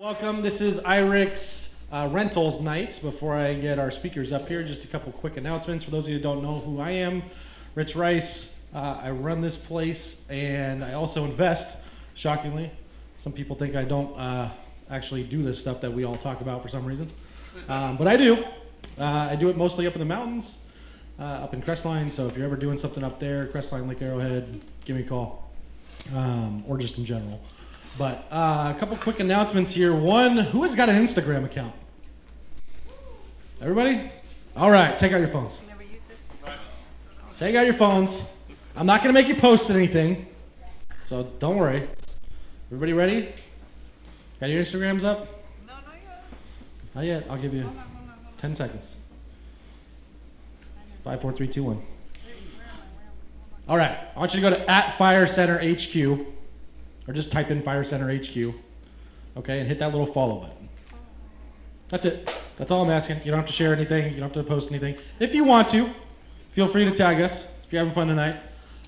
Welcome. This is IRIC's Rentals Night. Before I get our speakers up here, just a couple quick announcements. For those of you who don't know who I am, Rich Rice. I run this place, and I also invest, shockingly. Some people think I don't actually do this stuff that we all talk about for some reason. But I do. I do it mostly up in the mountains, up in Crestline. So if you're ever doing something up there, Crestline, Lake Arrowhead, give me a call, or just in general. But a couple quick announcements here. One, who has got an Instagram account? Everybody? All right, take out your phones. You never use it? Take out your phones. I'm not going to make you post anything, so don't worry. Everybody ready? Got your Instagrams up? No, not yet. Not yet. I'll give you Hold on. 10 seconds. 5, 4, 3, 2, 1. All right, I want you to go to @FireCenterHQ, or just type in Fire Center HQ, okay, and hit that little follow button. That's it. That's all I'm asking. You don't have to share anything. You don't have to post anything. If you want to, feel free to tag us if you're having fun tonight.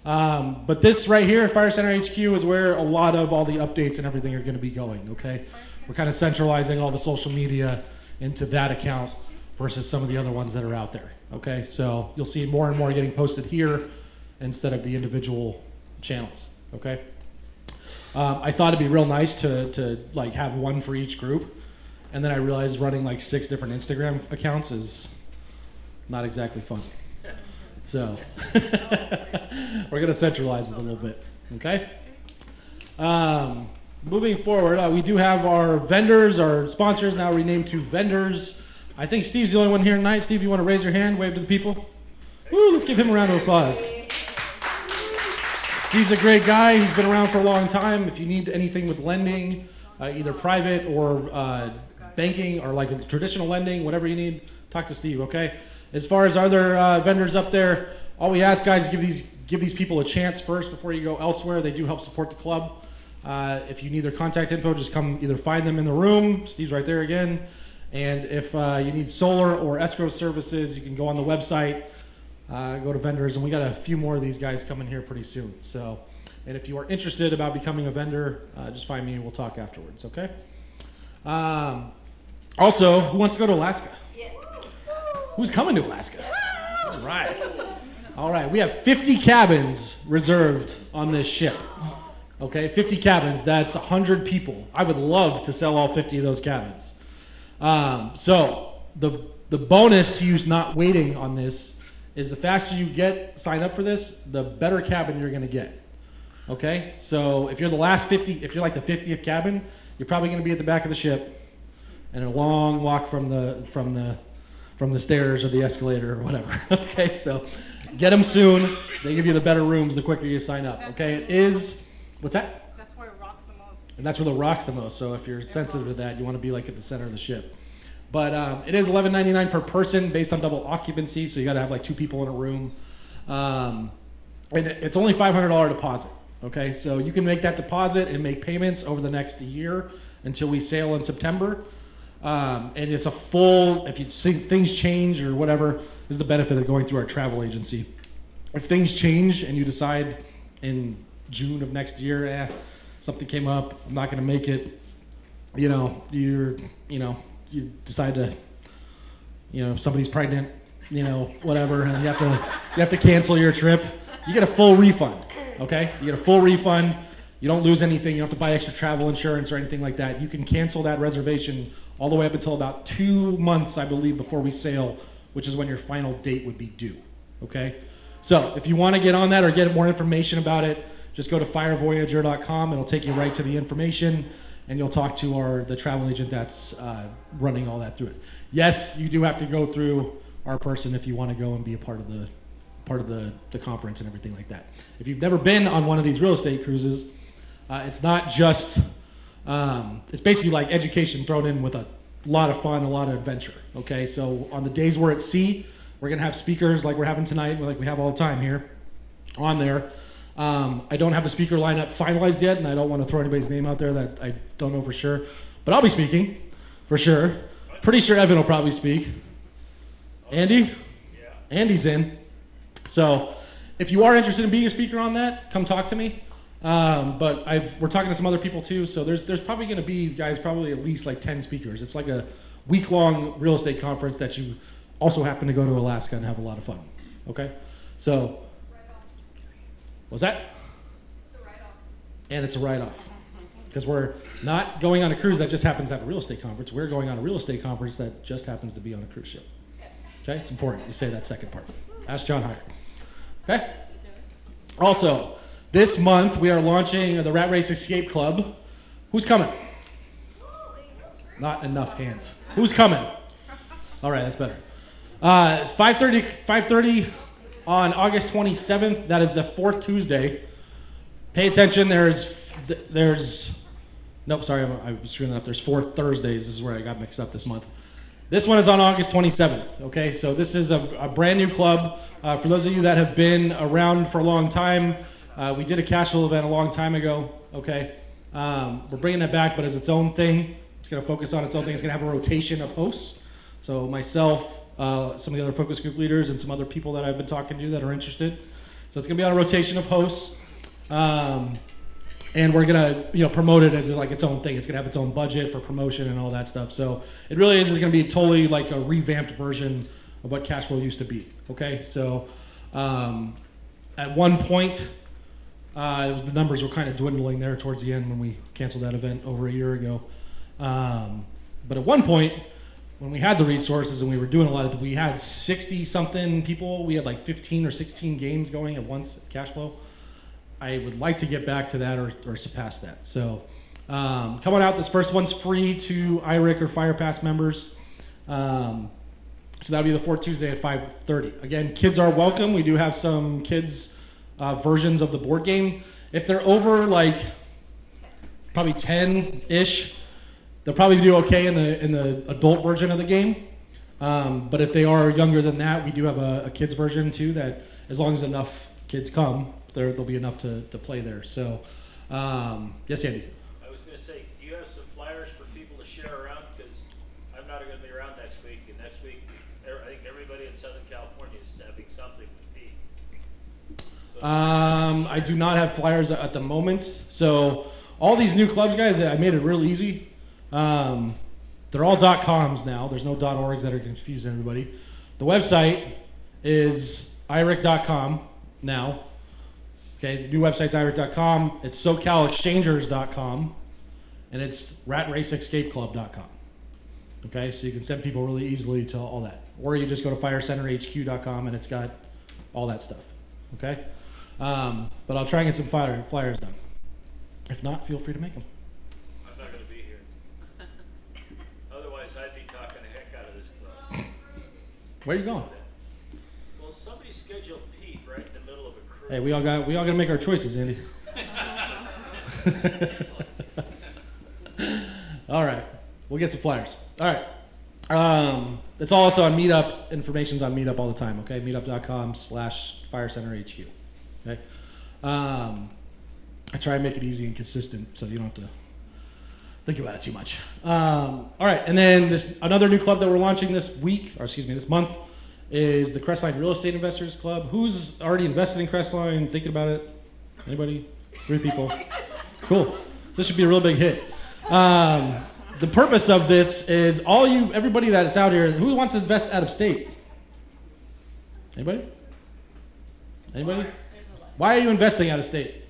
But this right here, Fire Center HQ, is where a lot of all the updates and everything are going to be going, okay? We're kind of centralizing all the social media into that account versus some of the other ones that are out there, okay? So you'll see more and more getting posted here instead of the individual channels, okay? I thought it'd be real nice to like have one for each group, and then I realized running like 6 different Instagram accounts is not exactly fun. So we're gonna centralize it a little bit, okay? Moving forward, we do have our vendors, our sponsors now renamed to vendors. I think Steve's the only one here tonight. Steve, you want to raise your hand, wave to the people? Woo, let's give him a round of applause. Steve's a great guy. He's been around for a long time. If you need anything with lending, either private or banking or like traditional lending, whatever you need, talk to Steve, okay? As far as other vendors up there, all we ask, guys, is give these people a chance first before you go elsewhere. They do help support the club. If you need their contact info, just come either find them in the room. Steve's right there again. And if you need solar or escrow services, you can go on the website. Go to vendors, and we got a few more of these guys coming here pretty soon. So, and if you are interested about becoming a vendor, just find me and we'll talk afterwards, okay? Also, who wants to go to Alaska? Yeah. Who's coming to Alaska? All right. All right, we have 50 cabins reserved on this ship, okay? 50 cabins, that's 100 people. I would love to sell all 50 of those cabins. So, the bonus to you not waiting on this is the faster you sign up for this, the better cabin you're gonna get, okay? So if you're the last 50, if you're like the 50th cabin, you're probably gonna be at the back of the ship and a long walk from the stairs or the escalator or whatever, okay? So get them soon. They give you the better rooms the quicker you sign up, okay? It is, what's that? That's where it rocks the most. And that's where the rocks the most, so if you're sensitive to that, you wanna be like at the center of the ship. But it is $11.99 per person based on double occupancy, so you got to have like 2 people in a room. And it's only $500 deposit, okay? So you can make that deposit and make payments over the next year until we sail in September. And it's a full, if you think things change or whatever, this is the benefit of going through our travel agency. If things change and you decide in June of next year, something came up, I'm not going to make it, you decide to, somebody's pregnant, whatever, and you have to cancel your trip, you get a full refund, okay? You get a full refund. You don't lose anything. You don't have to buy extra travel insurance or anything like that. You can cancel that reservation all the way up until about 2 months, I believe, before we sail, which is when your final date would be due, okay? So if you want to get on that or get more information about it, just go to firevoyager.com. It'll take you right to the information, and you'll talk to the travel agent that's running all that through it. Yes, you do have to go through our person if you want to go and be a part of the conference and everything like that. If you've never been on one of these real estate cruises, it's not just, it's basically like education thrown in with a lot of fun, a lot of adventure, okay? So on the days we're at sea, we're gonna have speakers like we're having tonight, like we have all the time here on there. I don't have the speaker lineup finalized yet, and I don't want to throw anybody's name out there that I don't know for sure. But I'll be speaking, for sure. Pretty sure Evan will probably speak. Andy? Yeah. Andy's in. So if you are interested in being a speaker on that, come talk to me. But we're talking to some other people too. So there's probably going to be, guys, probably at least like 10 speakers. It's like a week-long real estate conference that you also happen to go to Alaska and have a lot of fun. Okay? So, what's that? It's a write-off. And it's a write-off. Because we're not going on a cruise that just happens to have a real estate conference. We're going on a real estate conference that just happens to be on a cruise ship. Okay? It's important you say that second part. Ask John Hire. Okay? Also, this month we are launching the Rat Race Escape Club. Who's coming? Not enough hands. Who's coming? All right, that's better. 5:30 on August 27th. That is the fourth Tuesday. Pay attention. Nope, sorry, I was screwing that up. There's 4 Thursdays. This is where I got mixed up this month. This one is on August 27th. Okay, so this is a brand new club. For those of you that have been around for a long time, we did a cash flow event a long time ago. Okay, we're bringing that back, but as its own thing. It's going to focus on its own thing. It's going to have a rotation of hosts. So myself, some of the other focus group leaders, and some other people that I've been talking to that are interested. So it's going to be on a rotation of hosts, and we're going to promote it as like its own thing. It's going to have its own budget for promotion and all that stuff. So it really is going to be totally like a revamped version of what cash flow used to be. Okay, so at one point, the numbers were kind of dwindling there towards the end when we canceled that event over a year ago. But at one point, when we had the resources and we were doing a lot of it, we had 60 something people. We had like 15 or 16 games going at once at cash flow. I would like to get back to that or surpass that. So come on out. This first one's free to IRIC or Fire Pass members. So that'll be the fourth Tuesday at 5:30. Again, kids are welcome. We do have some kids versions of the board game. If they're over like probably 10-ish, they'll probably do okay in the adult version of the game. But if they are younger than that, we do have a kids version too, that as long as enough kids come, there'll be enough to play there. So, yes, Andy? I was going to say, do you have some flyers for people to share around? Because I'm not going to be around next week, and next week I think everybody in Southern California is having something with Pete. So I do not have flyers at the moment. So all these new clubs, guys, I made it real easy. They're all .coms now. There's no .orgs that are confusing everybody. The website is iric.com now. Okay, the new website's iric.com. It's SoCalExchangers.com, and it's RatRaceEscapeClub.com. Okay, so you can send people really easily to all that. Or you just go to FireCenterHQ.com, and it's got all that stuff. Okay, but I'll try and get some flyers done. If not, feel free to make them. I'm not going to be here. Otherwise, I'd be talking the heck out of this club. Where are you going? Well, somebody scheduled Pete right in the middle of a cruise. Hey, we all got to make our choices, Andy. All right, we'll get some flyers. All right, it's also on Meetup. Information's on Meetup all the time. Okay, meetup.com/FireCenterHQ. Okay, I try and make it easy and consistent, so you don't have to think about it too much. All right, and then another new club that we're launching this month, is the Crestline Real Estate Investors Club. Who's already invested in Crestline, thinking about it? Anybody? 3 people. Cool. This should be a real big hit. The purpose of this is everybody that's out here, who wants to invest out of state? Anybody? Anybody? Why are you investing out of state?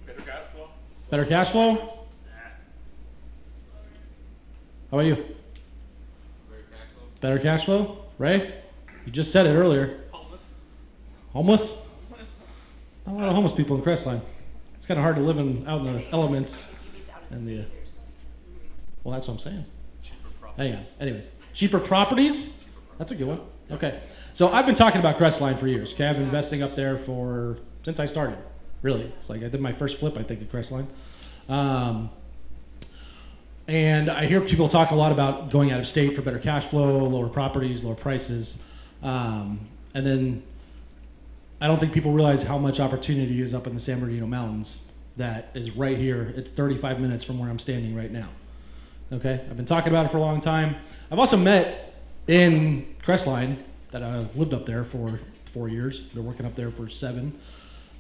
Better cash flow? Better cash flow? How about you? Better cash flow? Ray? You just said it earlier. Homeless? Not a lot of homeless people in Crestline. It's kind of hard to live out in the elements. And well, that's what I'm saying. Cheaper properties. Hang on. Anyways, cheaper properties? That's a good one. Okay. So I've been talking about Crestline for years. Okay, I've been investing up there since I started. Really, it's like I did my first flip, I think, at Crestline. And I hear people talk a lot about going out of state for better cash flow, lower properties, lower prices, and then I don't think people realize how much opportunity is up in the San Bernardino Mountains. That is right here. It's 35 minutes from where I'm standing right now. Okay, I've been talking about it for a long time. I've also met in Crestline that I've lived up there for 4 years. Been working up there for 7.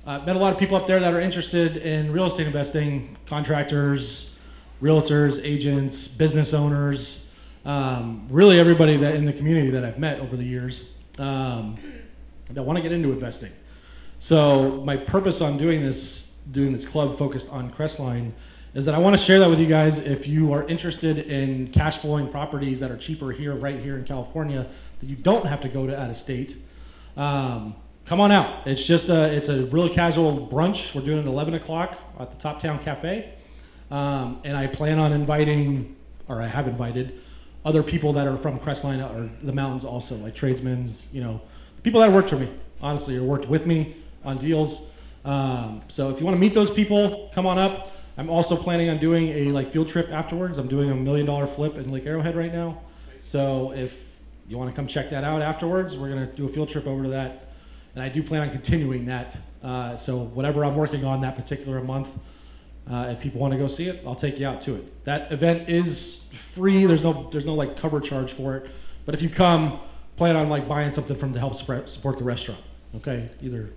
met a lot of people up there that are interested in real estate investing, contractors, realtors, agents, business owners, really everybody that in the community that I've met over the years that want to get into investing. So my purpose on doing this club focused on Crestline is that I want to share that with you guys. If you are interested in cash flowing properties that are cheaper here, right here in California, that you don't have to go to out of state, come on out. It's just it's a really casual brunch. We're doing it at 11 o'clock at the Top Town Cafe. And I plan on inviting, or I have invited, other people that are from Crestline or the mountains also, like tradesmen, you know, the people that worked for me, honestly, or worked with me on deals. So if you want to meet those people, come on up. I'm also planning on doing a field trip afterwards. I'm doing a $1 million flip in Lake Arrowhead right now. So if you want to come check that out afterwards, we're going to do a field trip over to that. And I do plan on continuing that. So whatever I'm working on that particular month, if people want to go see it, I'll take you out to it. That event is free. There's no like cover charge for it. But if you come, plan on like buying something from to help support the restaurant. Okay, either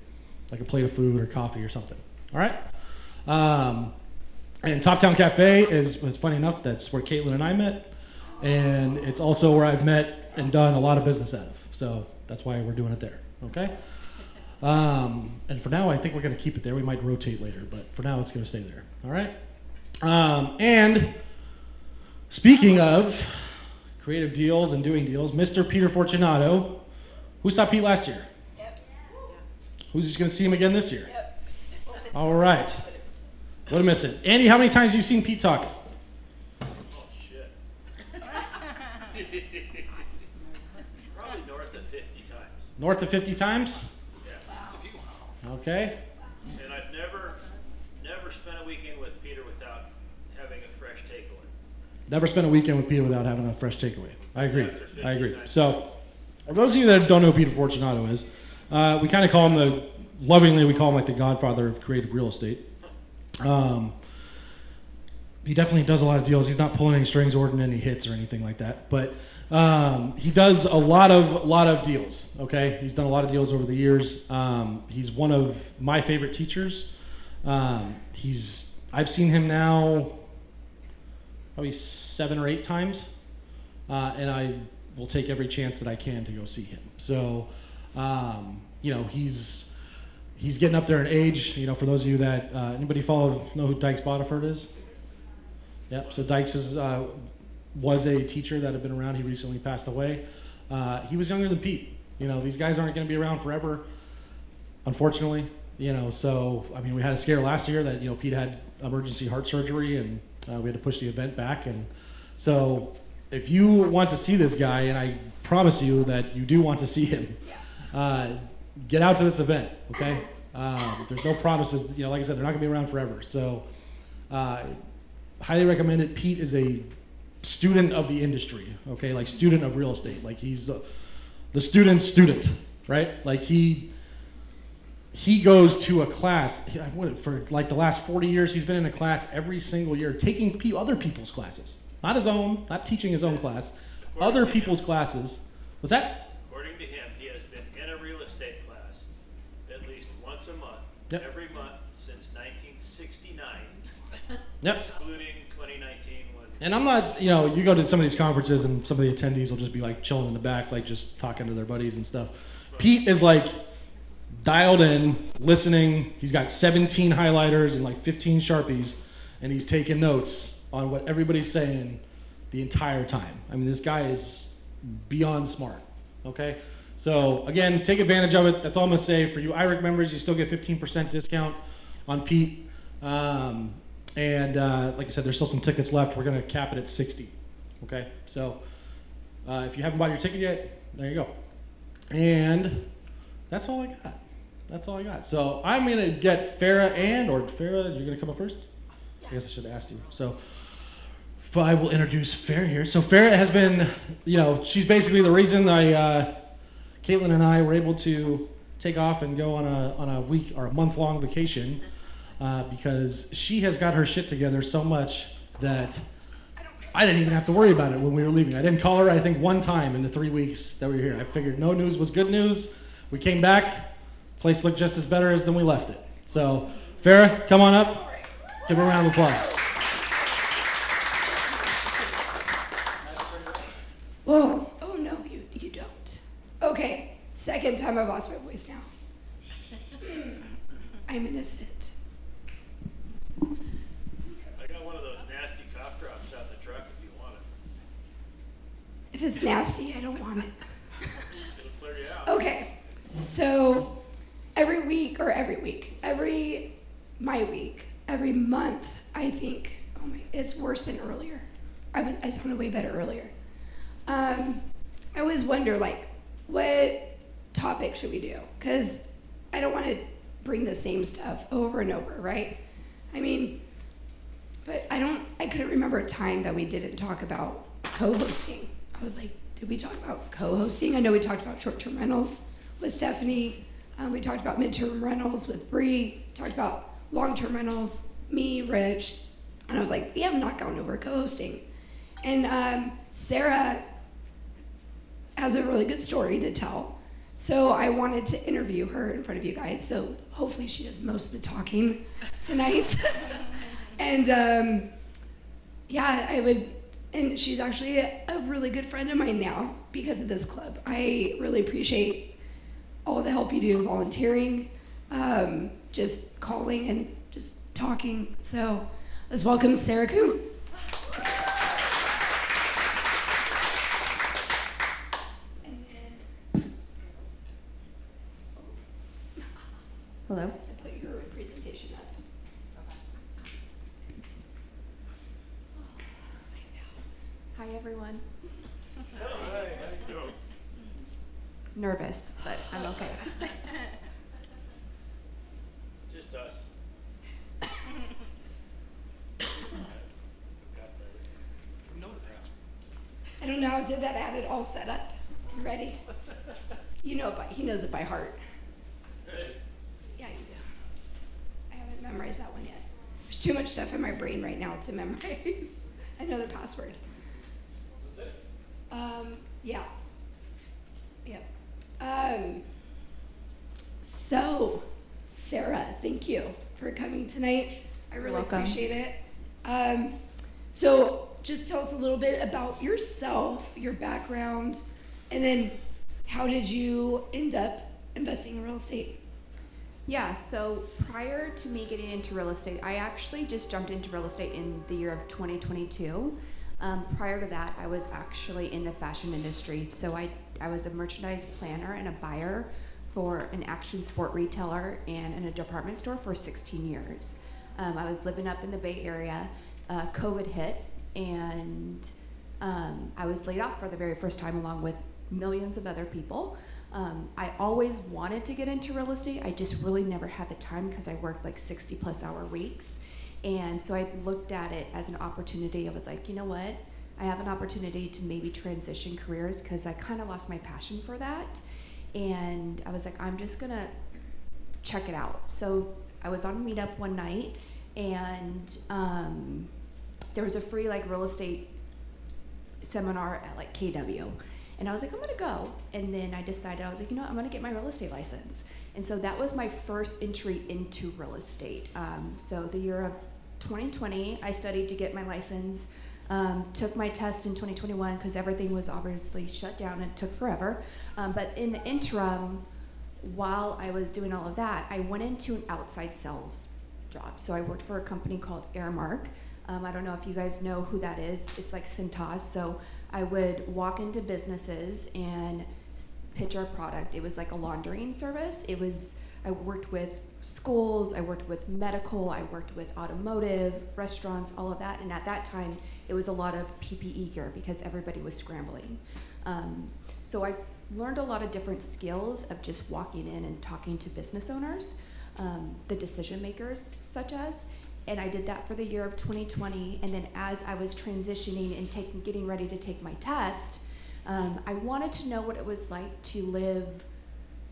like a plate of food or coffee or something. All right. And Top Town Cafe is funny enough. That's where Caitlin and I met, and it's also where I've met and done a lot of business out of. So that's why we're doing it there. Okay. And for now, I think we're going to keep it there. We might rotate later, but for now, it's going to stay there. All right. And speaking of creative deals and doing deals, Mr. Peter Fortunato, who saw Pete last year? Yep. Who's just going to see him again this year? Yep. All right. What a miss it. Andy, how many times have you seen Pete talk? Oh, shit. Probably north of 50 times. North of 50 times? Yeah. Okay. And I've never spent a weekend with Peter without having a fresh takeaway. Never spent a weekend with Peter without having a fresh takeaway. I agree. After 50 I agree. times. So, for those of you that don't know who Peter Fortunato is, we kind of call him lovingly, we call him like the godfather of creative real estate. He definitely does a lot of deals. He's not pulling any strings, ordering any hits or anything like that. But he does a lot of deals. Okay, he's done a lot of deals over the years. He's one of my favorite teachers. I've seen him now probably 7 or 8 times, and I will take every chance that I can to go see him. So, you know, he's getting up there in age. You know, for those of you that anybody know who Dykes Bodiford is? Yep. So Dykes was a teacher that had been around. He recently passed away. He was younger than Pete. You know, these guys aren't going to be around forever, unfortunately. You know, so I mean, we had a scare last year that Pete had emergency heart surgery, and we had to push the event back. And so, if you want to see this guy, and I promise you that you do want to see him. Get out to this event, okay? There's no promises. Like I said, they're not going to be around forever. So, highly recommend it. Pete is a student of the industry, okay? Like student of real estate. Like he's the student's student, right? Like he goes to a class. For like the last 40 years, he's been in a class every single year, taking other people's classes, not his own, not teaching his own class, other people's classes. What's that? According to him, he has been in a real estate class at least once a month, Yep. every month since 1969, Yep. excluding 2019 when. And I'm not, you go to some of these conferences and some of the attendees will just be like chilling in the back, like just talking to their buddies and stuff. Pete is like dialed in, listening. He's got 17 highlighters and like 15 Sharpies, and he's taking notes on what everybody's saying the entire time. I mean, this guy is beyond smart, okay? So again, take advantage of it. That's all I'm gonna say. For you IRIC members, you still get 15% discount on Pete. And like I said, there's still some tickets left. We're gonna cap it at 60, okay? So if you haven't bought your ticket yet, there you go. And that's all I got. That's all I got. So I'm gonna get Farrah Farrah, you're gonna come up first? I guess I should have asked you. So I will introduce Farrah here. So Farrah has been, she's basically the reason Caitlin and I were able to take off and go on a week or a month-long vacation because she has got her shit together so much that I didn't even have to worry about it when we were leaving. I didn't call her, I think, one time in the 3 weeks that we were here. I figured no news was good news. We came back, place looked just as better as than we left it. So, Farrah, come on up. Give her a round of applause. Whoa. Oh, no, you don't. Okay, second time I've lost my voice now. I'm innocent. I got one of those nasty cough drops out in the truck if you want it. If it's nasty, I don't want it. It'll clear you out. Okay, so every month, I think, it's worse than earlier. I sounded way better earlier. I always wonder, like, what topic should we do? Because I don't want to bring the same stuff over and over, right? I mean, but I couldn't remember a time that we didn't talk about co-hosting. I was like, did we talk about co-hosting? I know we talked about short-term rentals with Stephanie. We talked about midterm rentals with Bree. Talked about long-term rentals, me, Rich. And I was like, we have not gone over co-hosting. And Sarah has a really good story to tell. So I wanted to interview her in front of you guys. So hopefully she does most of the talking tonight. And yeah, I would, and she's actually a really good friend of mine now because of this club. I really appreciate all the help you do volunteering, just calling and just talking. So let's welcome Sarah Kuhn. Hello. To put your presentation up. Hi, everyone. Hi, how you doing? Nervous, but I'm okay. Just us. I don't know how I did that. I had it all set up. You ready? You know, he knows it by heart. Yeah, you do. I haven't memorized that one yet. There's too much stuff in my brain right now to memorize. I know the password. Is it? Yeah. So, Sarah, thank you for coming tonight. I really welcome. appreciate it. So, just tell us a little bit about yourself, your background, and then how did you end up investing in real estate? Yeah, so prior to me getting into real estate, I actually just jumped into real estate in the year of 2022. Prior to that, I was actually in the fashion industry. So I was a merchandise planner and a buyer for an action sport retailer and in a department store for 16 years. I was living up in the Bay Area. COVID hit, and I was laid off for the very first time along with millions of other people. I always wanted to get into real estate. I just really never had the time because I worked like 60+ hour weeks. And so I looked at it as an opportunity. I was like, you know what? I have an opportunity to maybe transition careers because I kind of lost my passion for that. And I was like, I'm just gonna check it out. So I was on Meetup one night, and there was a free like real estate seminar at like KW. And I was like, I'm gonna go. And then I decided, I was like, you know what, I'm gonna get my real estate license. And so that was my first entry into real estate. So the year of 2020, I studied to get my license, took my test in 2021 because everything was obviously shut down and it took forever. But in the interim, while I was doing all of that, I went into an outside sales job. So I worked for a company called Airmark. I don't know if you guys know who that is. It's like Cintas. So I would walk into businesses and pitch our product. It was like a laundering service. I worked with schools, I worked with medical, I worked with automotive, restaurants, all of that. And at that time, it was a lot of PPE gear because everybody was scrambling. So I learned a lot of different skills of just walking in and talking to business owners, the decision makers such as, and I did that for the year of 2020. And then as I was transitioning and getting ready to take my test, I wanted to know what it was like to live,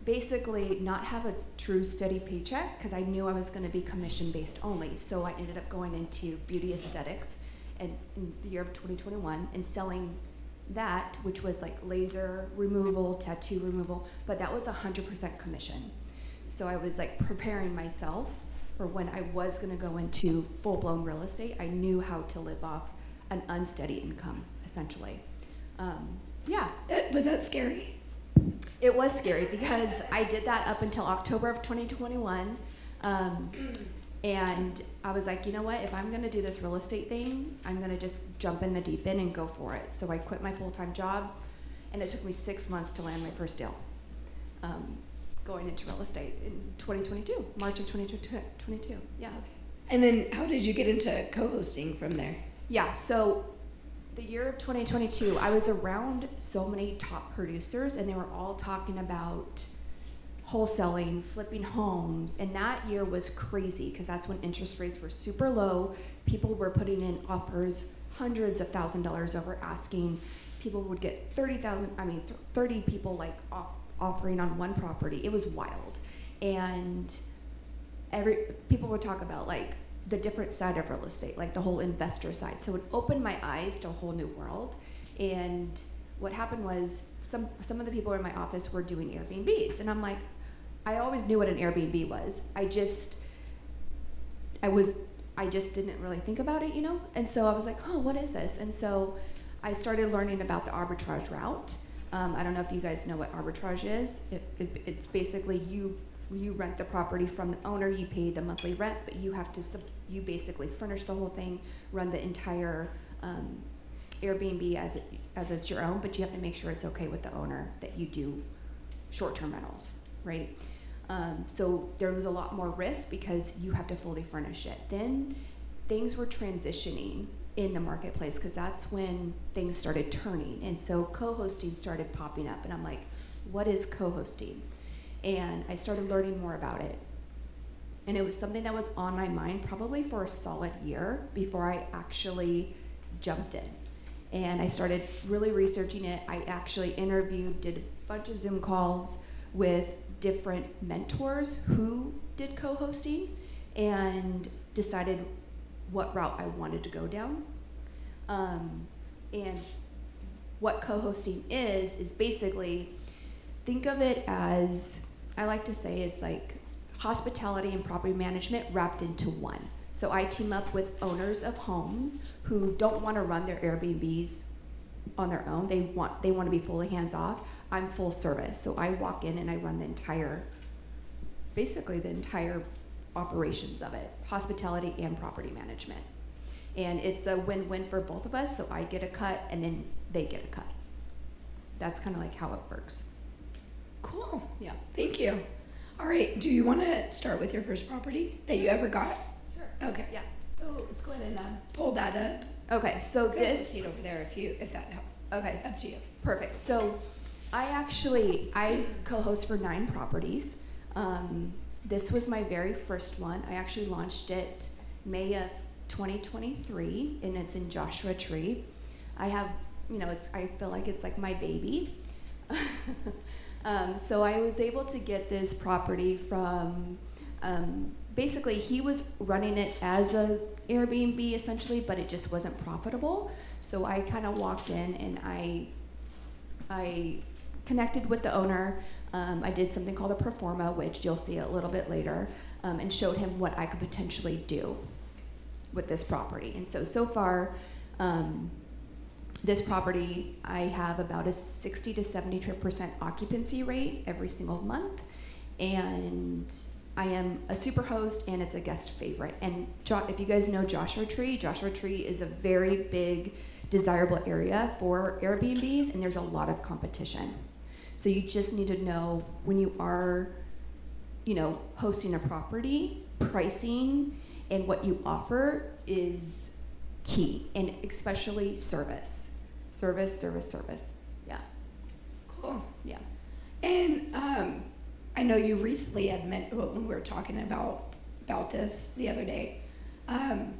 basically not have a true steady paycheck, because I knew I was going to be commission based only. So I ended up going into beauty aesthetics in the year of 2021 and selling that, which was like laser removal, tattoo removal, but that was 100% commission. So I was like preparing myself or when I was going to go into full-blown real estate, I knew how to live off an unsteady income, essentially. Yeah. Was that scary? It was scary because I did that up until October of 2021. And I was like, you know what, if I'm gonna do this real estate thing, I'm gonna just jump in the deep end and go for it. So I quit my full-time job, and it took me 6 months to land my first deal, going into real estate in 2022, March of 2022, yeah. And then how did you get into co-hosting from there? Yeah, so the year of 2022, I was around so many top producers, and they were all talking about wholesaling, flipping homes, and that year was crazy because that's when interest rates were super low. People were putting in offers, hundreds of $1,000s over asking. People would get 30 people like offering on one property. It was wild, and people would talk about like the different side of real estate, like the whole investor side. So it opened my eyes to a whole new world. And what happened was some of the people in my office were doing Airbnbs, and I'm like, I always knew what an Airbnb was. I just didn't really think about it, you know? And so I was like, oh, what is this? And so I started learning about the arbitrage route. I don't know if you guys know what arbitrage is. It's basically you rent the property from the owner, you pay the monthly rent, but you have to, you basically furnish the whole thing, run the entire Airbnb as it's your own, but you have to make sure it's okay with the owner that you do short-term rentals, right? So there was a lot more risk because you have to fully furnish it. Then things were transitioning in the marketplace because that's when things started turning. And so co-hosting started popping up, and I'm like, what is co-hosting? And I started learning more about it. And it was something that was on my mind probably for a solid year before I actually jumped in. And I started really researching it. I actually interviewed, did a bunch of Zoom calls with different mentors who did co-hosting, and decided what route I wanted to go down. And what co-hosting is basically, think of it as, I like to say it's like hospitality and property management wrapped into one. So I team up with owners of homes who don't want to run their Airbnbs on their own. They want to be fully hands off. I'm full service. So I walk in and I run the entire operations of it, hospitality and property management. And it's a win-win for both of us. So I get a cut and then they get a cut. That's kind of like how it works. Cool. Yeah. Thank you. All right. Do you want to start with your first property that you ever got? Sure. Okay. Yeah. So let's go ahead and pull that up. Okay. So There's a this. seat over there if that helps. Okay. Up to you. Perfect. So I co-host for 9 properties. This was my very first one. I actually launched it May of 2023, and it's in Joshua Tree. I have, I feel like it's like my baby. So I was able to get this property from, basically he was running it as a Airbnb essentially, but it just wasn't profitable. So I kind of walked in and I connected with the owner. I did something called a pro forma, which you'll see a little bit later, and showed him what I could potentially do with this property. And so far, this property, I have about a 60 to 70% occupancy rate every single month. And I am a super host, and it's a guest favorite. And if you guys know Joshua Tree is a very big, desirable area for Airbnbs, and there's a lot of competition. So you just need to know when you are, hosting a property, pricing and what you offer is key, and especially service. Service. Yeah. Cool. Yeah. And I know you recently had when we were talking about this the other day,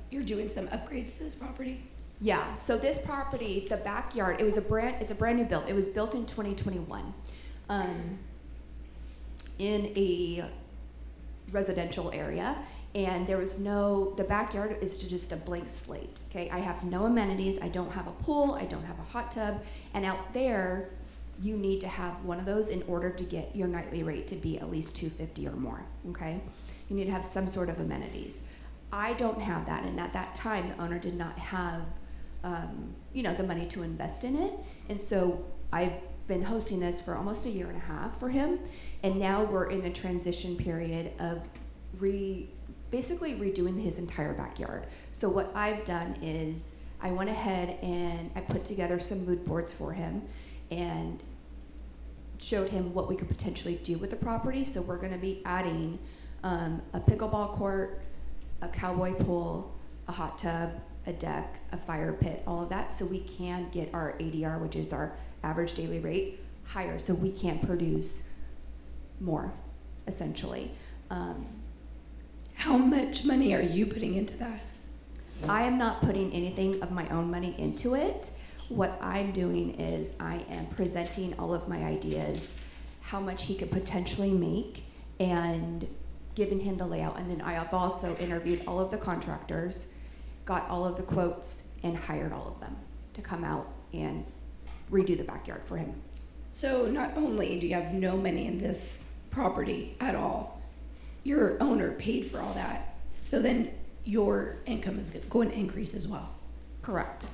you're doing some upgrades to this property. Yeah, so this property, the backyard, it's a brand new build. It was built in 2021 in a residential area, and the backyard is just a blank slate, okay? I have no amenities, I don't have a pool, I don't have a hot tub, and out there, you need to have one of those in order to get your nightly rate to be at least $250 or more, okay? You need to have some sort of amenities. I don't have that, and at that time, the owner did not have, the money to invest in it. And so I've been hosting this for almost a year and a half for him, and now we're in the transition period of basically redoing his entire backyard. So what I've done is I went ahead and I put together some mood boards for him and showed him what we could potentially do with the property. So we're going to be adding a pickleball court, a cowboy pool, a hot tub, a deck, a fire pit, all of that, so we can get our ADR, which is our average daily rate, higher, so we can produce more, essentially. How much money are you putting into that? I am not putting anything of my own money into it. What I'm doing is I am presenting all of my ideas, how much he could potentially make, and giving him the layout. And then I have also interviewed all of the contractors, got all of the quotes, and hired all of them to come out and redo the backyard for him. So not only do you have no money in this property at all, your owner paid for all that. So then your income is going to increase as well. Correct.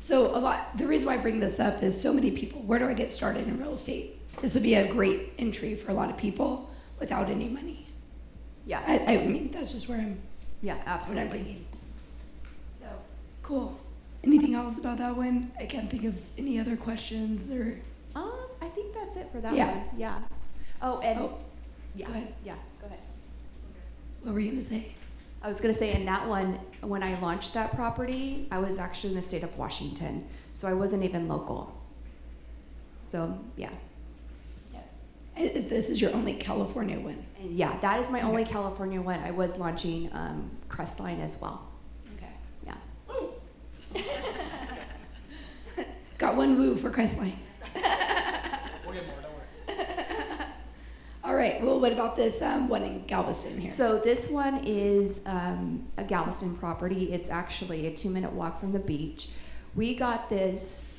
So the reason why I bring this up is so many people, where do I get started in real estate? This would be a great entry for a lot of people without any money. Yeah. I mean, that's just where I'm, Yeah, what I'm absolutely. thinking. So, cool. Anything else about that one? I can't think of any other questions or. I think that's it for that Yeah. one. Yeah. Oh, and yeah, go ahead. yeah, go ahead. What were you gonna say? I was gonna say, in that one, when I launched that property, I was actually in the state of Washington, so I wasn't even local. So yeah. This is your only California one. And yeah, that is my only Okay. California one. I was launching Crestline as well. Okay. Yeah. Got one woo for Crestline. We'll get more, don't worry. All right. Well, what about this one in Galveston here? So this one is a Galveston property. It's actually a 2-minute walk from the beach. We got this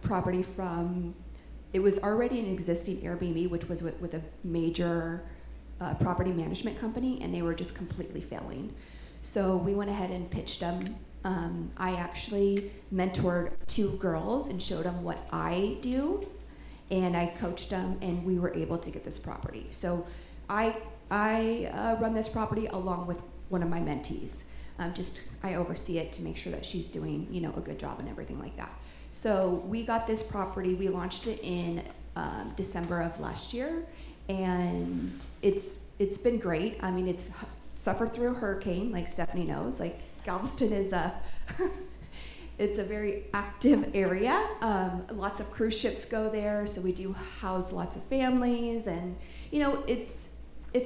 property from, it was already an existing Airbnb, which was with a major property management company, and they were just completely failing. So we went ahead and pitched them. I actually mentored 2 girls and showed them what I do, and I coached them, and we were able to get this property. So I run this property along with one of my mentees. I oversee it to make sure that she's doing, a good job and everything like that. So we got this property. We launched it in December of last year, and it's been great. I mean, it's suffered through a hurricane, like Stephanie knows. Like Galveston is it's a very active area. Lots of cruise ships go there, so we do house lots of families, and it's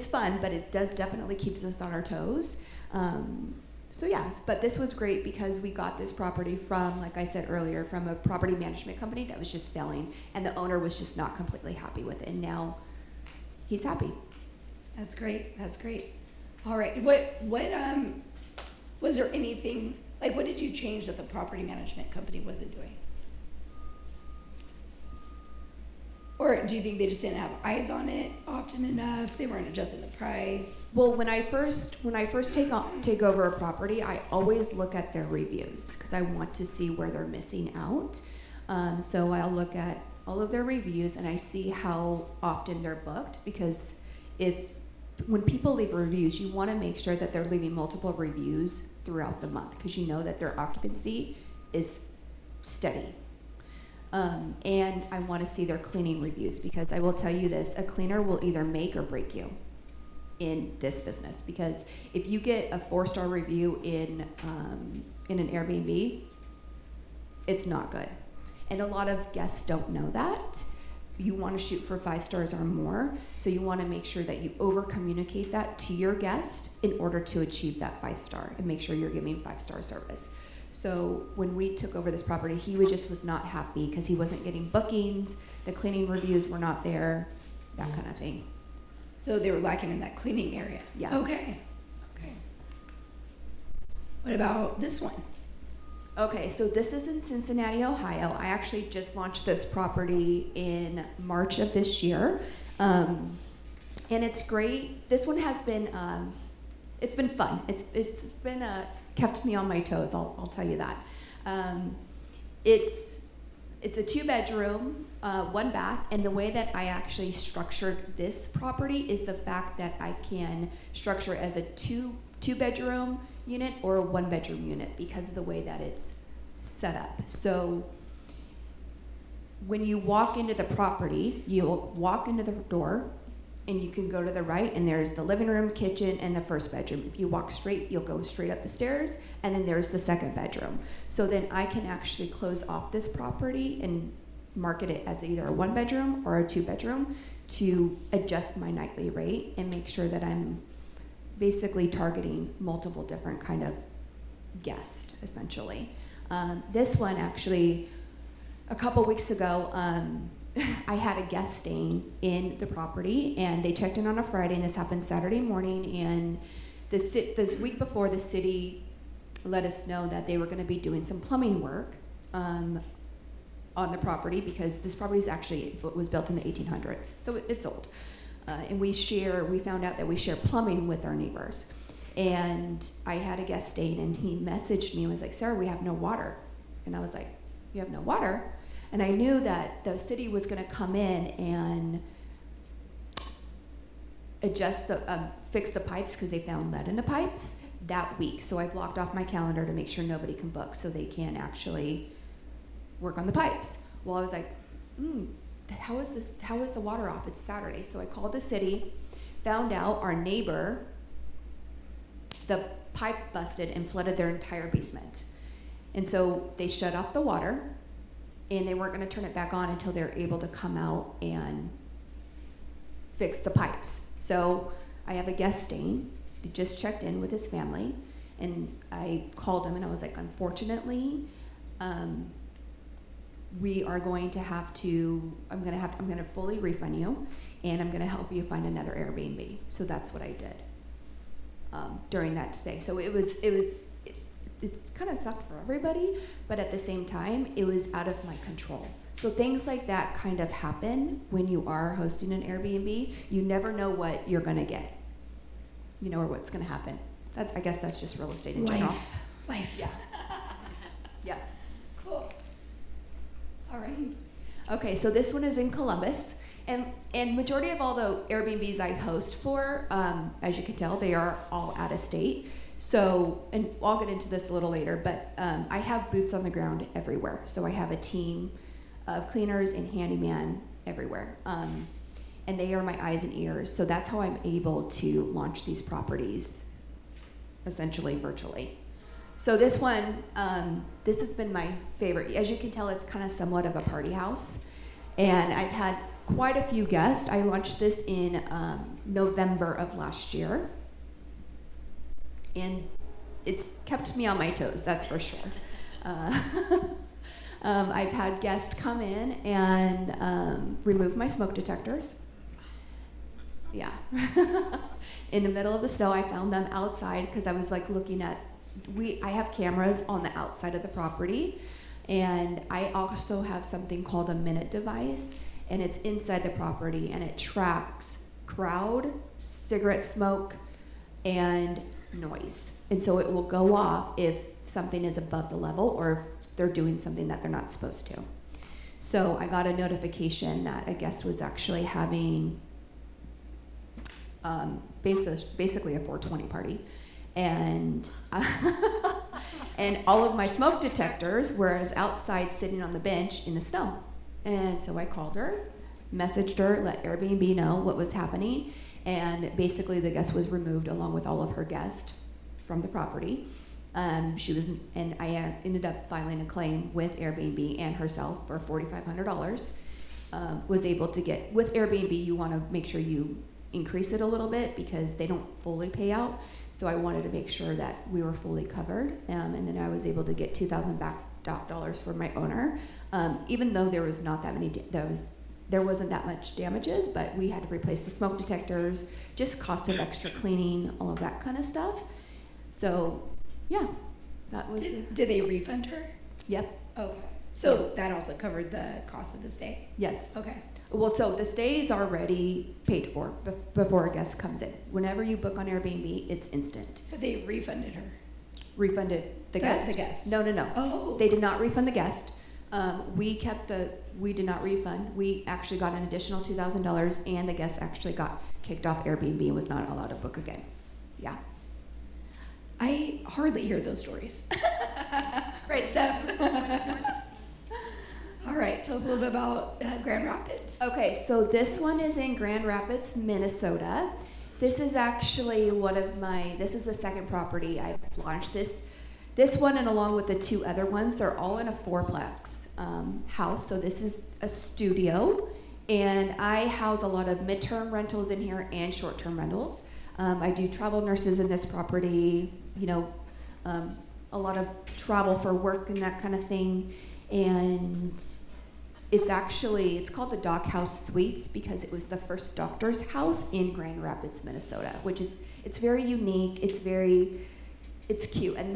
fun, but it does definitely keeps us on our toes. So yes, but this was great because we got this property from, like I said earlier, from a property management company that was just failing, and the owner was just not completely happy with it, and now he's happy. That's great. That's great. All right. What was there anything, like what did you change that the property management company wasn't doing? Or do you think they just didn't have eyes on it often enough? They weren't adjusting the price? Well, when I first take over a property, I always look at their reviews because I want to see where they're missing out. So I'll look at all of their reviews and I see how often they're booked, because when people leave reviews, you want to make sure that they're leaving multiple reviews throughout the month, because you know that their occupancy is steady. And I want to see their cleaning reviews, because I will tell you this, a cleaner will either make or break you in this business, because if you get a 4-star review in an Airbnb, it's not good. And a lot of guests don't know that. You want to shoot for 5 stars or more, so you want to make sure that you over communicate that to your guest in order to achieve that 5-star and make sure you're giving 5-star service. So when we took over this property, he was not happy because he wasn't getting bookings, the cleaning reviews were not there, that kind of thing. So they were lacking in that cleaning area? Yeah. Okay. What about this one? Okay, so this is in Cincinnati, Ohio. I actually just launched this property in March of this year. And it's great. This one has been, it's been fun. It's been kept me on my toes. I'll tell you that. It's a 2-bedroom, 1 bath, and the way that I actually structured this property is the fact that I can structure it as a two-bedroom unit or a 1-bedroom unit because of the way that it's set up. So when you walk into the property, you'll walk into the door, and you can go to the right, and there's the living room, kitchen, and the 1st bedroom. If you walk straight, you'll go straight up the stairs, and then there's the 2nd bedroom. So then I can actually close off this property and market it as either a 1-bedroom or a 2-bedroom to adjust my nightly rate and make sure that I'm basically targeting multiple different kind of guests, essentially. This one actually, a couple weeks ago, I had a guest staying in the property, and they checked in on a Friday, and this happened Saturday morning, and this week before, the city let us know that they were going to be doing some plumbing work on the property because this property was built in the 1800s, so it's old. And we found out that we share plumbing with our neighbors. And I had a guest staying, and he messaged me and was like, "Sarah, we have no water." And I was like, "You have no water?" And I knew that the city was going to come in and fix the pipes because they found lead in the pipes that week. So I blocked off my calendar to make sure nobody can book so they can actually work on the pipes. Well, I was like, how is the water off? It's Saturday. So I called the city, found out our neighbor, the pipe busted and flooded their entire basement. And so they shut off the water, and they weren't going to turn it back on until they were able to come out and fix the pipes. So I have a guest staying. He just checked in with his family, and I called him and I was like, "Unfortunately, we are going to have to. I'm going to fully refund you, and I'm going to help you find another Airbnb." So that's what I did during that stay. So it kind of sucked for everybody, but at the same time, it was out of my control. So things like that kind of happen when you are hosting an Airbnb. You never know what you're gonna get, or what's gonna happen. I guess that's just real estate in general. Life. Yeah. Yeah. Cool. All right. Okay, so this one is in Columbus. And majority of all the Airbnbs I host for, as you can tell, they are all out of state. So, and I'll get into this a little later, but I have boots on the ground everywhere. So I have a team of cleaners and handyman everywhere. And they are my eyes and ears. So that's how I'm able to launch these properties, essentially virtually. So this one, this has been my favorite. As you can tell, it's kind of somewhat of a party house. And I've had quite a few guests. I launched this in November of last year. And it's kept me on my toes, that's for sure. I've had guests come in and remove my smoke detectors. Yeah. In the middle of the snow, I found them outside because I was like looking at, I have cameras on the outside of the property, and I also have something called a minute device, and it's inside the property, and it tracks crowd, cigarette smoke, and noise. And so it will go off if something is above the level or if they're doing something that they're not supposed to. So I got a notification that a guest was actually having basically a 420 party, and and all of my smoke detectors were outside sitting on the bench in the snow. And so I called her, messaged her, let Airbnb know what was happening, and basically the guest was removed along with all of her guests from the property. I ended up filing a claim with Airbnb and herself for $4,500. Was able to get, with Airbnb, you want to make sure you increase it a little bit because they don't fully pay out. So I wanted to make sure that we were fully covered, and then I was able to get $2,000 back for my owner, even though there was not that many. There wasn't that much damages, but we had to replace the smoke detectors, just cost of extra cleaning, all of that kind of stuff. So, yeah, that was. Did they refund her? Yep. Okay. So that also covered the cost of the stay? Yes. Okay. Well, so the stay is already paid for before a guest comes in. Whenever you book on Airbnb, it's instant. But they refunded her. Refunded the guest? The guest. No. Oh. They did not refund the guest. We did not refund. We actually got an additional $2,000, and the guest actually got kicked off Airbnb and was not allowed to book again. Yeah. I hardly hear those stories. Right, Steph? All right, tell us a little bit about Grand Rapids. Okay, so this one is in Grand Rapids, Minnesota. This is actually this is the second property I've launched. This one, and along with the two other ones, they're all in a fourplex house. So this is a studio, and I house a lot of midterm rentals in here and short-term rentals. I do travel nurses in this property, a lot of travel for work and that kind of thing. And it's called the Doc House Suites because it was the first doctor's house in Grand Rapids, Minnesota, it's very unique. It's cute. And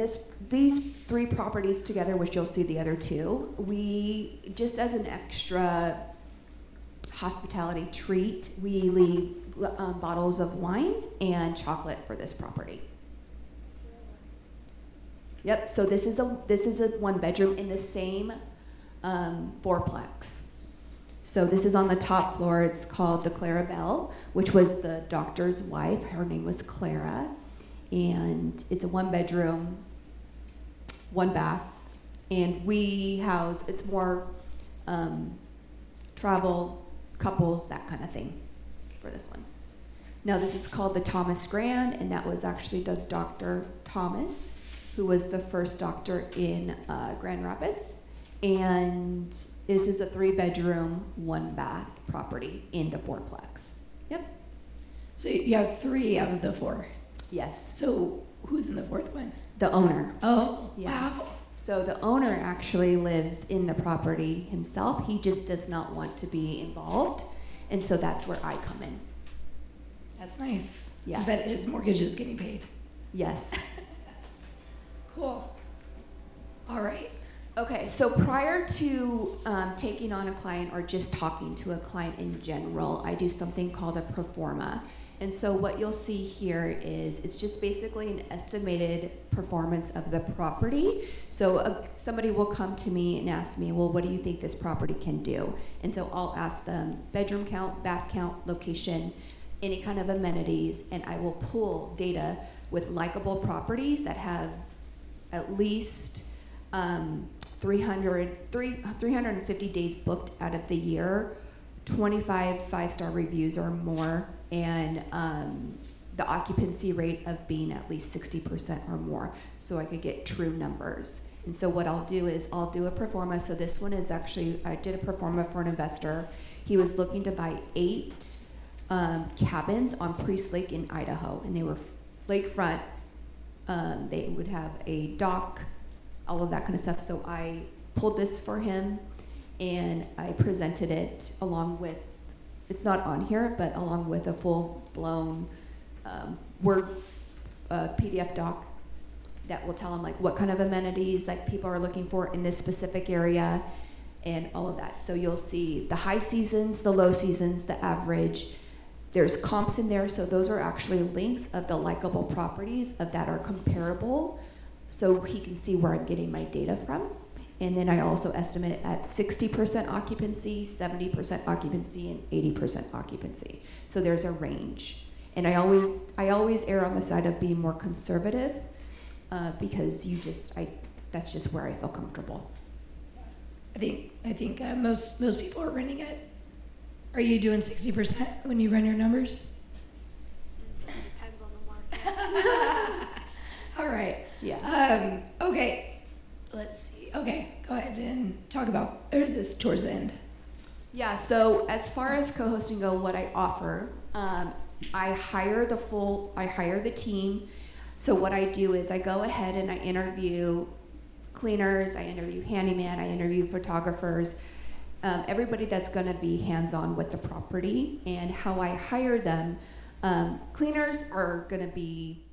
these three properties together, which you'll see the other two, we, just as an extra hospitality treat, we leave bottles of wine and chocolate for this property. Yep, so this is a one bedroom in the same fourplex. So this is on the top floor. It's called the Clara Belle, which was the doctor's wife. Her name was Clara. And it's a one bedroom, one bath. And it's more travel, couples, that kind of thing for this one. Now this is called the Thomas Grand, and that was actually the Dr. Thomas, who was the first doctor in Grand Rapids. And this is a 3-bedroom, 1-bath property in the fourplex. Yep. So you have 3 out of the 4. Yes. So who's in the 4th one? The owner. Oh, Yeah. wow. So the owner actually lives in the property himself. He just does not want to be involved. And so that's where I come in. That's nice. Yeah. I bet his mortgage is getting paid. Yes. Cool. All right. Okay, so prior to taking on a client or just talking to a client in general, I do something called a pro forma. And so what you'll see here is it's just basically an estimated performance of the property. So somebody will come to me and ask me, well, what do you think this property can do? And so I'll ask them bedroom count, bath count, location, any kind of amenities, and I will pull data with likable properties that have at least 350 days booked out of the year, 25 5-star reviews or more, and the occupancy rate of being at least 60% or more, so I could get true numbers. And so what I'll do is I'll do a pro forma. So this one is actually, I did a pro forma for an investor. He was looking to buy 8 cabins on Priest Lake in Idaho, and they were lakefront. They would have a dock, all of that kind of stuff. So I pulled this for him, and I presented it along with, it's not on here, but along with a full-blown Word PDF doc that will tell him like what kind of amenities like people are looking for in this specific area and all of that. So you'll see the high seasons, the low seasons, the average. There's comps in there, so those are actually links of the likable properties of that are comparable, so he can see where I'm getting my data from. And then I also estimate it at 60% occupancy, 70% occupancy, and 80% occupancy. So there's a range. And I always err on the side of being more conservative because that's just where I feel comfortable. I think most people are running it. Are you doing 60% when you run your numbers? It depends on the market. All right. Yeah. Okay. Let's see. Okay, go ahead and talk about, or is this towards the end? Yeah, so as far as co-hosting go, what I offer, I hire the team. So what I do is I go ahead and I interview cleaners, I interview handyman, I interview photographers, everybody that's gonna be hands-on with the property. And how I hire them, cleaners are gonna be